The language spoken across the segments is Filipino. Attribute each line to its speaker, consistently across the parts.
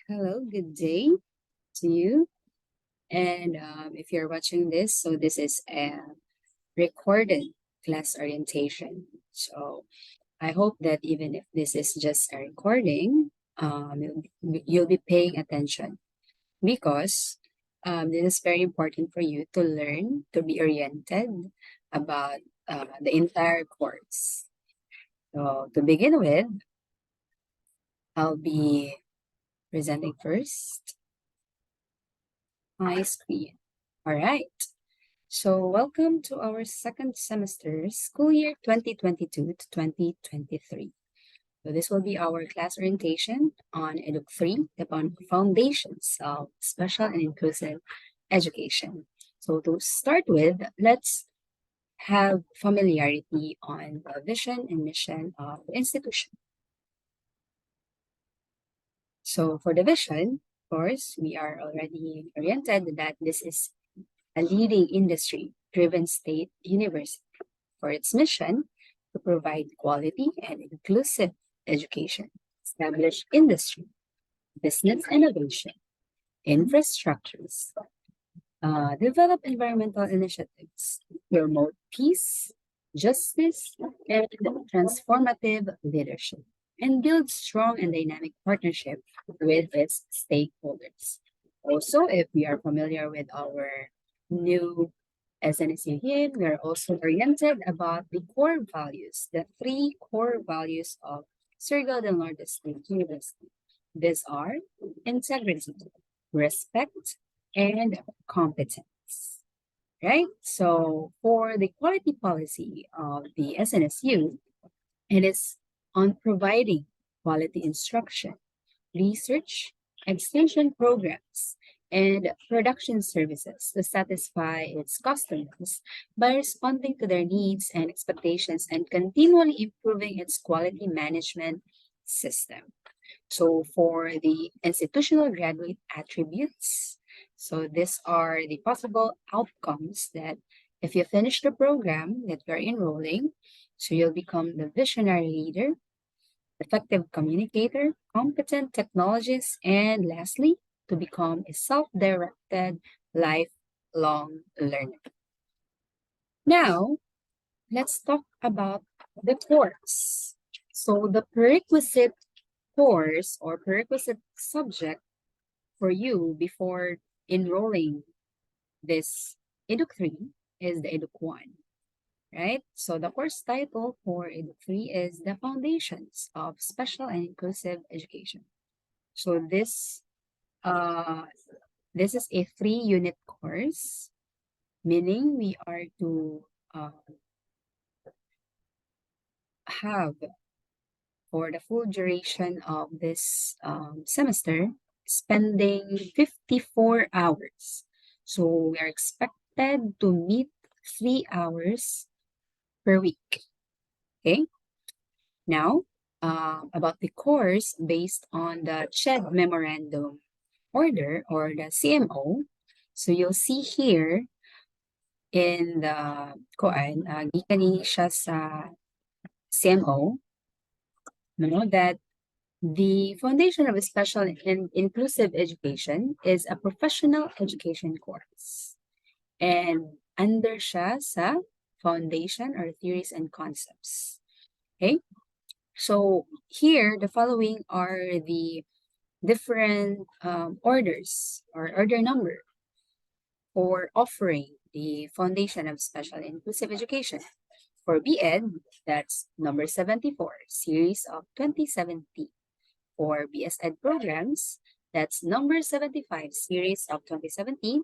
Speaker 1: Hello, good day to you. And if you're watching this, so this is a recorded class orientation. So I hope that even if this is just a recording, you'll be paying attention because this is very important for you to learn, to be oriented about the entire course. So to begin with, I'll be presenting first my screen. All right. So, welcome to our second semester, school year 2022 to 2023. So, this will be our class orientation on Educ 3, the foundations of special and inclusive education. So, to start with, let's have familiarity on the vision and mission of the institution. So, for the vision, of course, we are already oriented that this is a leading industry-driven state university for its mission to provide quality and inclusive education, establish industry, business innovation, infrastructures, develop environmental initiatives, promote peace, justice, and transformative leadership, and build strong and dynamic partnership with its stakeholders. Also, if we are familiar with our new SNSU here, we are also oriented about the core values, the three core values of Surigao del Norte State University. These are integrity, respect, and competence, right? So for the quality policy of the SNSU, it is on providing quality instruction, research, extension programs, and production services to satisfy its customers by responding to their needs and expectations and continually improving its quality management system. So for the institutional graduate attributes, so these are the possible outcomes that if you finish the program that you're enrolling, so you'll become the visionary leader, effective communicator, competent technologist, and lastly, to become a self-directed lifelong learner. Now, let's talk about the course. So the prerequisite course or prerequisite subject for you before enrolling this Educ 3 is the Educ 1, right? So the course title for Educ 3 is The Foundations of Special and Inclusive Education. So uh, this is a 3-unit course, meaning we are to have for the full duration of this semester, spending 54 hours. So we are expected to meet 3 hours per week. Okay. Now, about the course based on the CHED Memorandum Order or the CMO. So you'll see here in the koan, gikan siya sa CMO, that the Foundation of Special and Inclusive Education is a professional education course. And under siya sa foundation or theories and concepts. Okay? So here, the following are the different orders or order number for offering the Foundation of Special and Inclusive Education. For BEd, that's number 74, series of 2017. For BS Ed programs, that's number 75, series of 2017.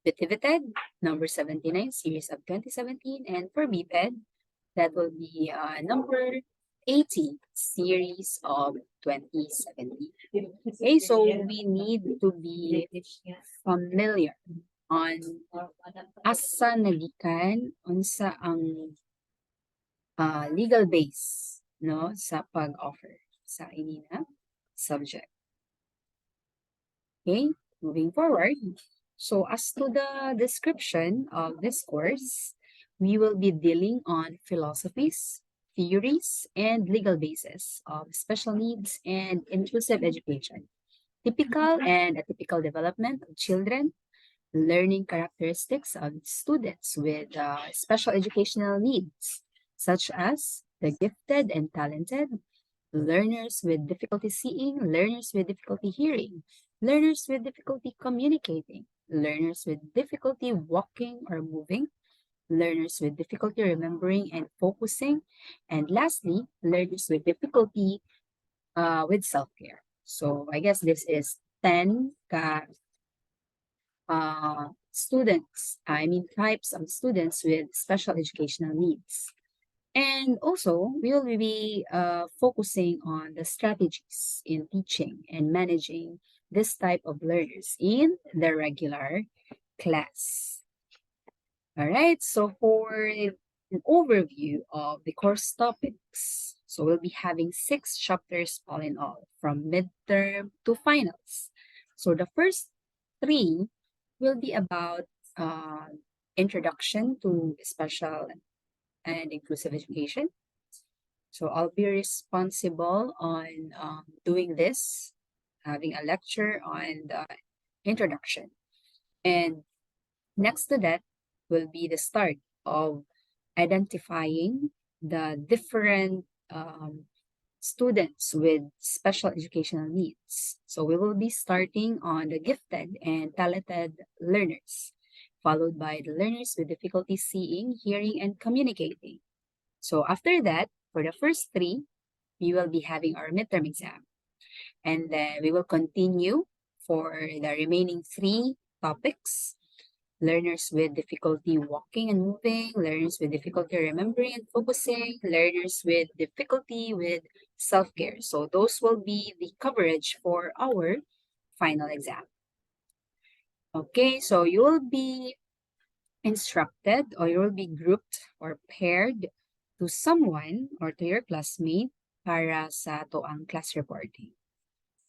Speaker 1: The TVET, number 79, series of 2017. And for BPED, that will be number 80, series of 2017. Okay, so we need to be familiar on asa nagikan unsa ang legal base no sa pag-offer sa inina subject. Okay, moving forward. So as to the description of this course, we will be dealing on philosophies, theories, and legal basis of special needs and inclusive education. typical and atypical development of children, learning characteristics of students with special educational needs, such as the gifted and talented, learners with difficulty seeing, learners with difficulty hearing, learners with difficulty communicating, learners with difficulty walking or moving, learners with difficulty remembering and focusing, and lastly, learners with difficulty with self-care. So I guess this is 10 types of students with special educational needs. And also, we will be focusing on the strategies in teaching and managing this type of learners in the regular class. All right, so for an overview of the course topics, so we'll be having 6 chapters all in all, from midterm to finals. So the first 3 will be about introduction to special and inclusive education. So I'll be responsible on doing this, having a lecture on the introduction. And next to that will be the start of identifying the different students with special educational needs. So we will be starting on the gifted and talented learners, followed by the learners with difficulty seeing, hearing, and communicating. So after that, for the first 3, we will be having our midterm exam. And then we will continue for the remaining 3 topics: learners with difficulty walking and moving, learners with difficulty remembering and focusing, learners with difficulty with self-care. So those will be the coverage for our final exam. Okay, so you will be instructed, or you will be grouped or paired to someone or to your classmate para sa toang class reporting.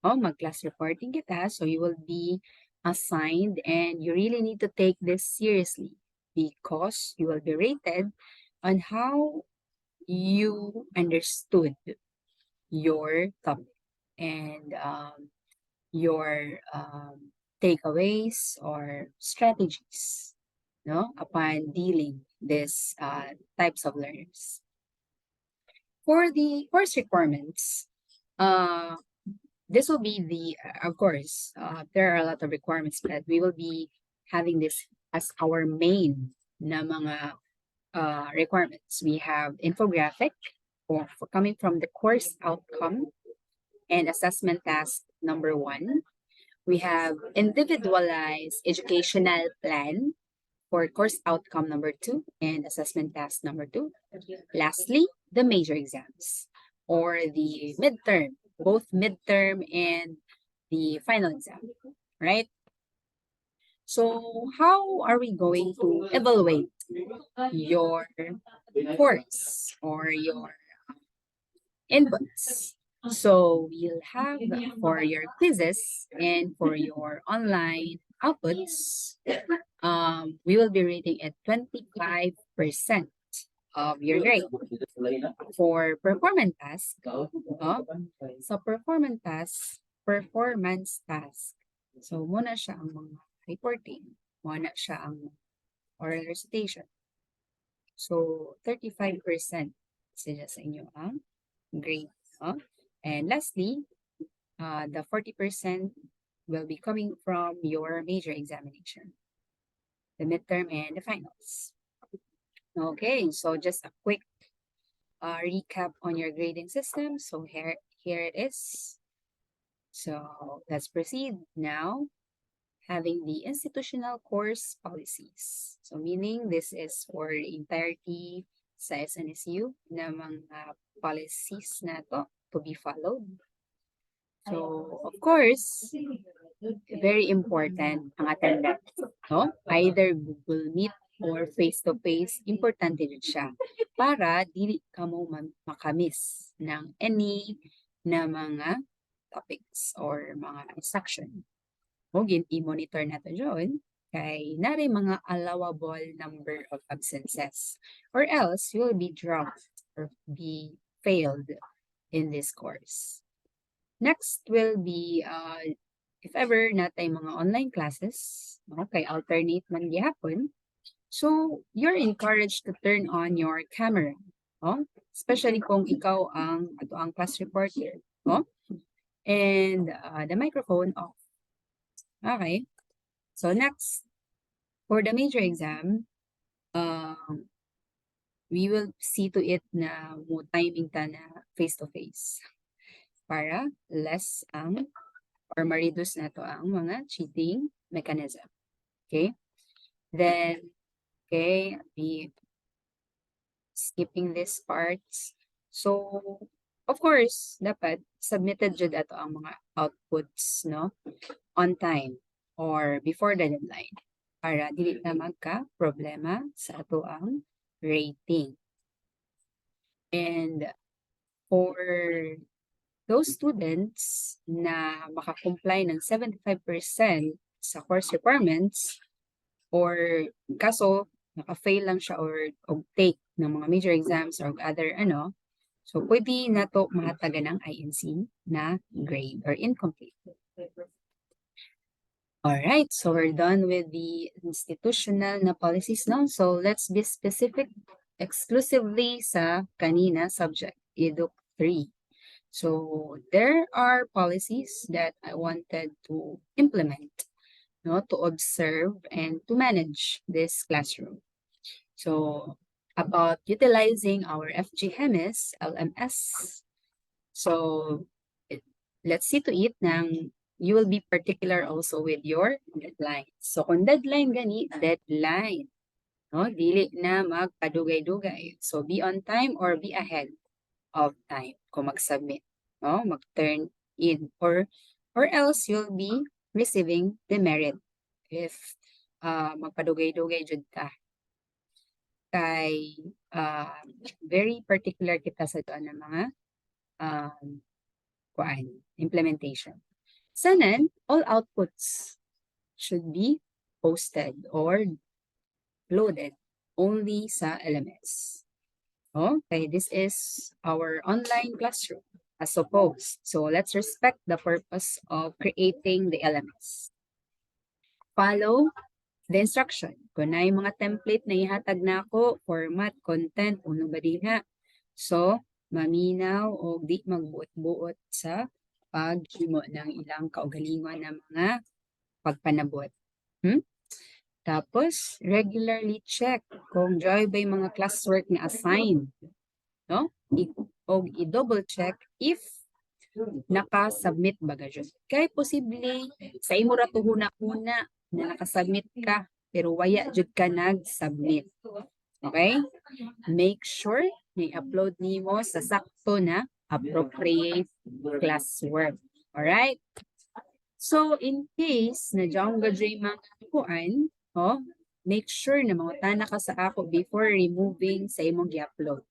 Speaker 1: Mag-class reporting kita, so you will be assigned, and you really need to take this seriously because you will be rated on how you understood your topic and your takeaways or strategies, upon dealing these types of learners. For the course requirements, this will be of course, there are a lot of requirements, but we will be having this as our main na mga requirements. We have infographic for coming from the course outcome and assessment task number 1. We have individualized educational plan for course outcome number 2 and assessment task number 2. Lastly, the major exams or the midterm, both midterm and the final exam, right? So how are we going to evaluate your course or your inputs? So you'll have for your quizzes and for your online outputs, we will be rating at 25% of your grade. For performance task, performance task, so muna siya ang mga reporting, muna siya ang oral recitation. So 35% sila sa inyo ang grade. And lastly, the 40% will be coming from your major examination, the midterm and the finals. Okay, so just a quick recap on your grading system. So here it is. So let's proceed now, having the institutional course policies. So meaning this is for the entirety sa SNSU na mga policies na to be followed. So of course, very important ang attendance. Either Google Meet or face-to-face, importante din siya para dili ka mo makamiss ng any na mga topics or mga instruction. I-monitor na to dyan kay nari mga allowable number of absences, or else you will be dropped or be failed in this course. Next will be if ever natay mga online classes, okay, alternate man gihapon. So, you're encouraged to turn on your camera. Oh? Especially kung ikaw ang ato ang class reporter. Oh? And the microphone off. Okay. So, next, for the major exam, we will see to it na mo timing ta na face-to-face para less ang or ma-reduce na to ang mga cheating mechanism. Okay? Then, okay, be skipping this parts. So, of course, dapat submitted jud ato ang mga outputs, no? On time or before the deadline para dili na magka problema sa ato ang rating. And for those students na makakomply ng 75% sa course requirements or kaso naka-fail lang siya or take ng mga major exams or other so pwede na to mahatagan ng INC na grade or incomplete. Alright, so we're done with the institutional na policies now. So let's be specific exclusively sa kanina subject, Educ 3. So there are policies that I wanted to implement, to observe and to manage this classroom. So about utilizing our FG Hemis, LMS. So let's see to it ng you will be particular also with your deadline. So kung deadline gani, deadline. No, dili na magpadugay-dugay. So be on time or be ahead of time kung mag-submit, no? Mag-turn in or else you'll be receiving demerit if magpadugay-dugay jud ka. Kay very particular kita sa doon ng mga implementation. Sanan, all outputs should be posted or loaded only sa LMS. Okay, this is our online classroom as opposed. So let's respect the purpose of creating the LMS. Follow the instruction. Kung na yung mga template na ihatag na ako, format, content, uno ba diha. So, maminaw o di magbuot-buot sa paghimo ng ilang kaugalingon ng mga pagpanabot. Tapos, regularly check kung joy ba yung mga classwork na assigned. No? O i-double check if naka-submit ba gadyo. Kaya posible sa imo ra tuhuna-una na naka-submit ka pero waya jud ka nag-submit. Okay? Make sure na i-upload nimo sa sakto na appropriate classwork. Alright? So, in case na dyan gadyo yung mga kuan, make sure na mangutana ka sa ako before removing sa imong gi-upload.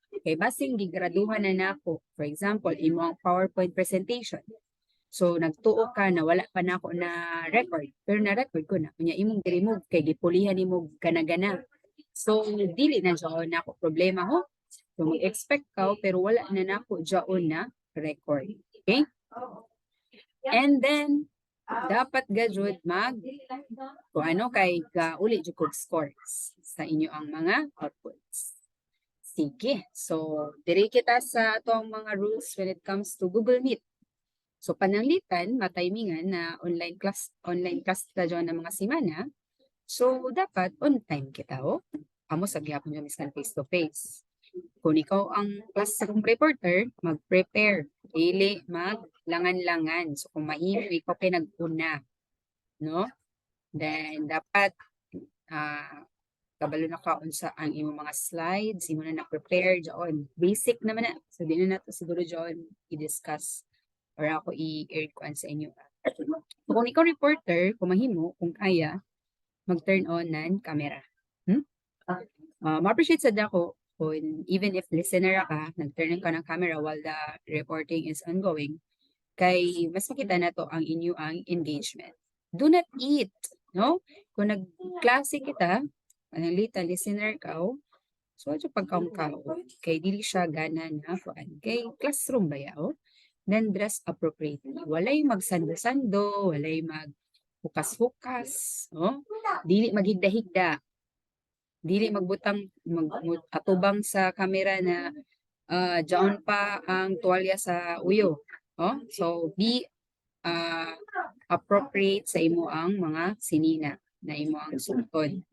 Speaker 1: Okay, basing gigraduhan na nako. For example, imong PowerPoint presentation. So, nagtuo ka na wala pa na ako na record. Pero na-record ko na. Kunya imong i-remove kay gipulihan imong gana-gana. So, dili na dyan na ako problema ho. So, mag-expect ka pero wala na nako dyan na record. Okay? And then, dapat gajud kung ano kay uli jud kog scores sa inyo ang mga outputs. Sige. So, diri kita sa atong mga rules when it comes to Google Meet. So, pananglitan, matimingan na online class kita dyan ng mga simana. So, dapat on time kita, Amo sa gyapon yung miskan face-to-face. Kung ikaw ang classroom reporter, mag-prepare. Dili, maglangan-langan. So, kung mahimo, ikaw kayo nag-una. No? Then, dapat kabalo na kaon sa ang imong mga slides, imo na na-prepare dyan. Basic naman na. So, di na nato siguro dyan i-discuss or ako i-air kuan sa inyo. So, kung ikaw reporter, kung mahimo, kung kaya, mag-turn on ng camera. Ma-appreciate sa dako kung even if listener ka, nag-turn on ka ng camera while the reporting is ongoing, kay mas makita na to ang inyo ang engagement. Do not eat, no? Kung nag-klase kita, pananglita, listener ka, so ito pagkaong kao, kay dili siya gana na kuan. Kay classroom ba yaw? then dress appropriately. Walay magsando-sando, walay maghukas-hukas, oh? Dili maghigda-higda, dili atubang sa kamera na diyan pa ang tuwalya sa uyo. Oh? So, be appropriate sa imo ang mga sinina na imo ang sugtod.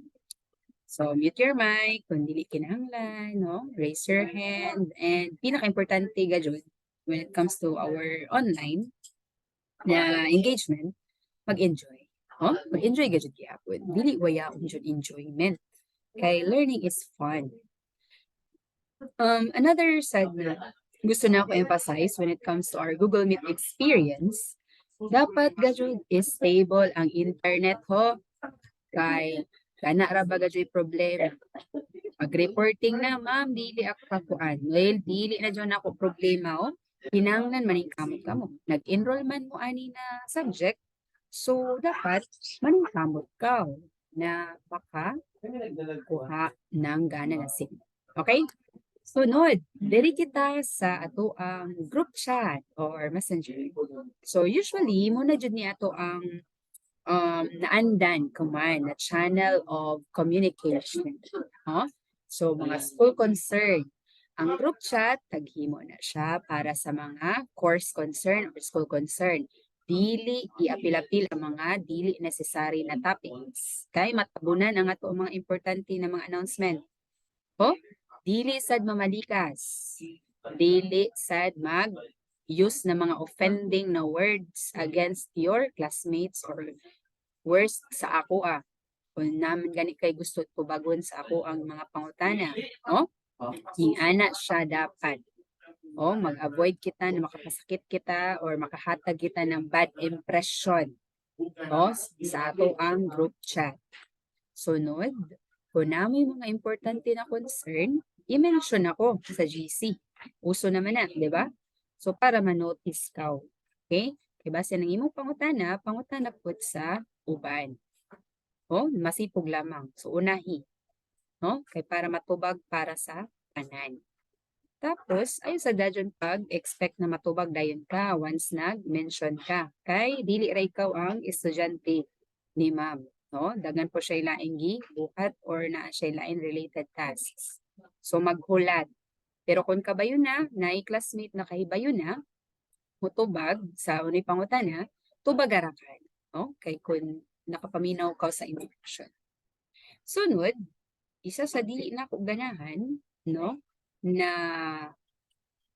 Speaker 1: So, mute your mic kung dili kinahanglan, no? Raise your hand, and pinaka-importante gajud when it comes to our online na engagement, mag-enjoy. Oh? Mag-enjoy gajud gyapon. Dili waya jud enjoyment. Kay learning is fun. Another side na gusto na ako emphasize when it comes to our Google Meet experience, dapat gajud is stable ang internet ho. Kay kana ra ba gajud problema. Pag-reporting na, ma'am, dili ako kakuan. Well, dili na dyan ako problema, oh. Hinanglan maningkamot ka mo. Nag-enroll man mo ani na subject, so dapat maningkamot ka na baka kuha ng gana na signal. Okay? Sunod, dili kita sa ato ang group chat or messenger. So usually, muna dyan ni ato ang naandan command na channel of communication. Huh? So, mga school concern. Ang group chat, taghimo na siya para sa mga course concern or school concern. Dili, iapil-apil ang mga dili necessary na topics. Kay matabunan ang ato mga importante na mga announcement. Oh, dili sad mamalikas. Dili sad use na mga offending na words against your classmates or worst sa ako kung naman gani kay gusto tubagon sa ako ang mga pangutana, no? Ingana siya dapat. Mag-avoid kita na makapasakit kita or makahatag kita ng bad impression, sa ato ang group chat. Sunod, kung namin mga importante na concern, i-mention ako sa GC. Uso naman na, di ba? So, para ma-notice ka. Okay? Kaya base ng imong pangutana po sa uban. Masipog lamang. So, unahi. Kay para matubag para sa tanan. Tapos, ayun sa dayon pag-expect na matubag dayon ka once nag-mention ka. Kay, dili ra ikaw ang estudyante ni ma'am. Dagan po siya ilaing gibuhat or na siya ilaing related tasks. So, maghulat. Pero kung kabayo na i-classmate na kahibayo na, mutubag sa unay pangutana, tubag-arakan. Kay kung nakapaminaw ka sa information. Sunod, isa sa dili na ko ganahan, na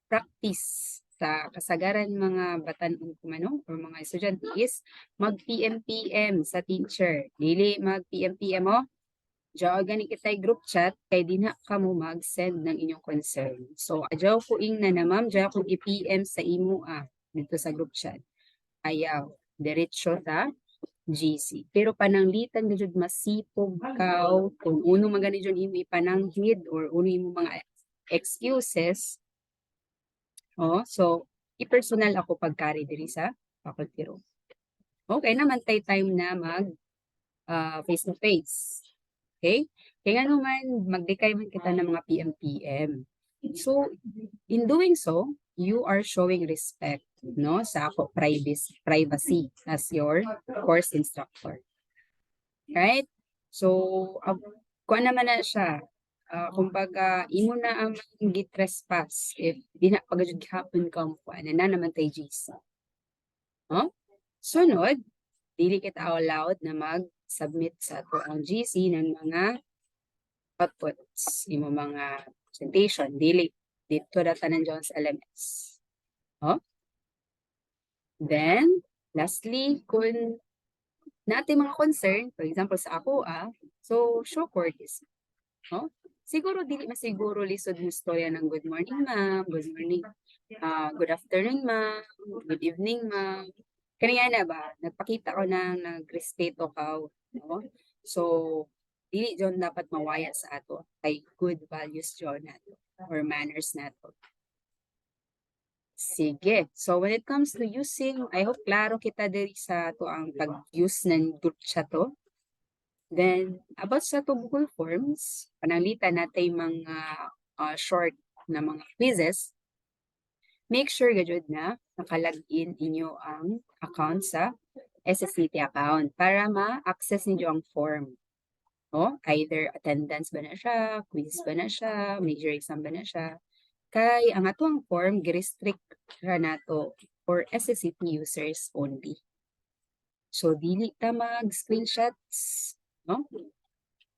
Speaker 1: practice sa kasagaran mga batan-on kumano or mga estudyante is mag-PM-PM sa teacher. Dili mag-PM-PM mo. Diyaw gani kitay group chat kay di na ka mo mag-send ng inyong concern. So, adyaw ko ing na ma'am, diyaw ko i-PM sa imo dito sa group chat. Ayaw, diretso sa GC. Pero pananglitan na jud masipog ka kung uno magani jud imo ipananghid or uno imo mga excuses. So i-personal ako pagkari diri sa faculty room. Okay naman time na mag face to face. Okay? Kaya nga naman magdikay man kita ng mga PM-PM. So in doing so, you are showing respect sa ako privacy as your course instructor. Right? So, kuha naman na siya. Kumbaga, imo na ang gitrespass if di na pagajud gihapon ka mo na naman tay GC. Sunod, dili kita allowed na mag-submit sa ato ang GC ng mga outputs, imo mga presentation, dili dito na tanan dyan sa LMS. Then, lastly, kung natin mga concern, for example, sa ako, so, show courtesy. Siguro, dili masiguro lisod mo storya ng good morning, ma'am, good morning, good afternoon, ma'am, good evening, ma'am. Kaya na ba, nagpakita ko na nagrespeto ka, So, dili dyan dapat mawaya sa ato, kay good values dyan nato, or manners nato. Sige. So, when it comes to using, I hope klaro kita diri sa to ang pag-use ng group chat to. Then, about sa to Google Forms, pananglitan natin mga short na mga quizzes. Make sure gajud na nakalagin inyo ang account sa SSCT account para ma-access ninyo ang form. No? Either attendance ba na siya, quiz ba na siya, major exam ba na siya. Kay ang atong form, gi-restrict ra nato for SSCT users only. So, dili ta mag-screenshots, no?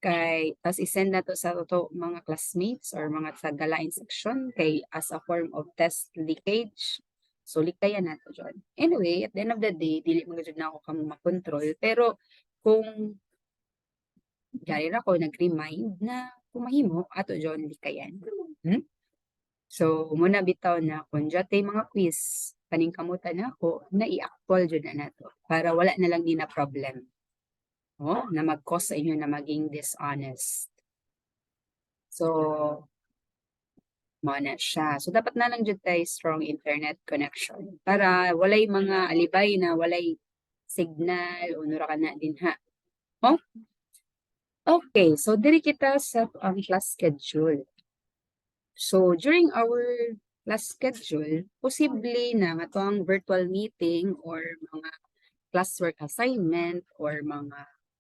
Speaker 1: Kay, tas isend na to sa to mga classmates or mga sa galain section kay as a form of test leakage. So, likayan na to dyan. Anyway, at the end of the day, dili mo na ako kamo makontrol. Pero, kung gari na ko nag-remind na kumahimo, ato dyan likayan. So, muna bitaw na kung dyan mga quiz, kaning kamutan ako, na i-actual dyan na nato para wala na lang din na problem. Na mag-cause sa inyo na maging dishonest. So, mana siya. So, dapat na lang dyan tayo strong internet connection para walay mga alibay na walay signal, unura ka na din ha. Okay, so diri kita sa ang class schedule. So, during our class schedule, posible na nga ang virtual meeting or mga classwork assignment or mga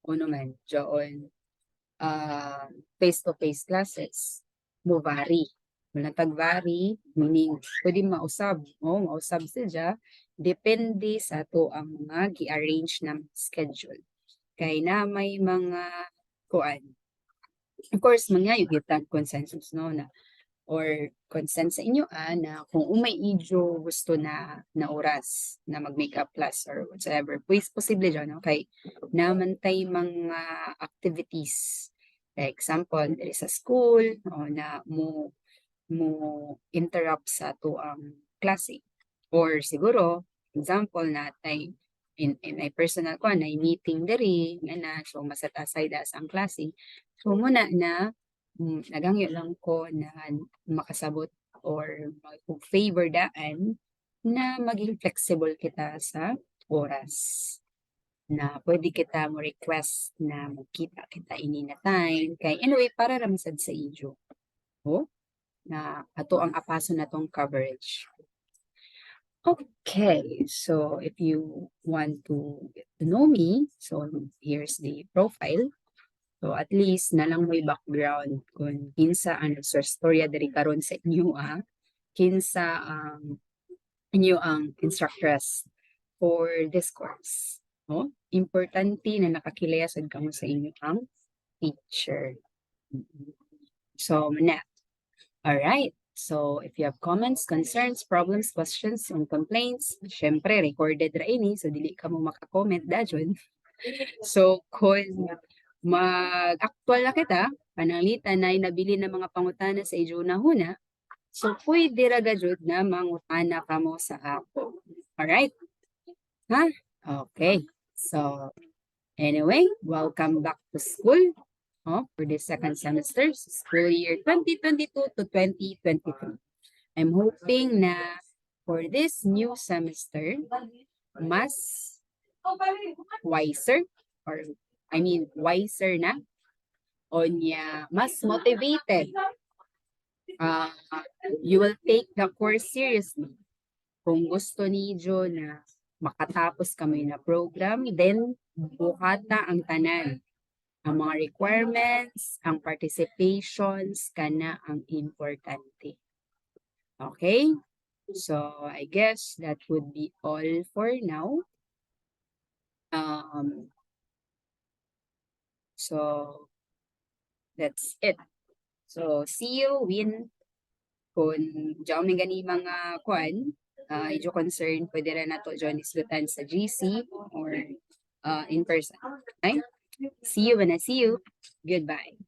Speaker 1: ano man, dyan, face-to-face classes, mo vary. Wala tag-vary, meaning pwede mausab, mausab siya, depende sa to ang mga gi-arrange na schedule. Kay na may mga kuan. Of course, mangyayog yung consensus, no, na or consent sa inyo na kung umay idyo gusto na oras na mag-makeup class or whatever, pues posible dyan, okay? Naman tayo mga activities. Like example, there is a school na mo interrupt sa to ang klase. Or siguro, example na tayo in my personal ko na meeting diri nga na so maset aside as ang klase. So muna na nagangyo lang ko na makasabot or mag-favor daan na maging flexible kita sa oras. Na pwede kita mo request na magkita kita ini na time. Kay anyway, para ramsad sa inyo. Na ato ang apaso na tong coverage. Okay, so if you want to get to know me, so here's the profile. So at least na lang may background kung kinsa ang storya diri karon sa inyo kinsa inyo ang instructress for this course. Importante na nakakilaya sad kamo sa inyo ang teacher. So muna. All right. So if you have comments, concerns, problems, questions, and complaints, syempre recorded ra ini so dili ka mo maka-comment dajon. So kung mag-actual na kita, pananglitan na nabili ng mga pangutana sa ijuna-huna, so pwede ra gajud na mangutana ka mo sa ako. Alright? Ha? Okay. So, anyway, welcome back to school for the second semester, school year 2022 to 2023. I'm hoping na for this new semester, mas wiser or wiser na o niya mas motivated. You will take the course seriously. Kung gusto niyo na makatapos kami na program, then buhata ang tanan. Ang mga requirements, ang participations, kana ang importante. Okay? So, I guess that would be all for now. So, that's it. So, see you when kung diyan may gani mga kuan, medyo concern, pwede rin na to dyan islutan sa GC or in person. Okay? See you when I see you. Goodbye.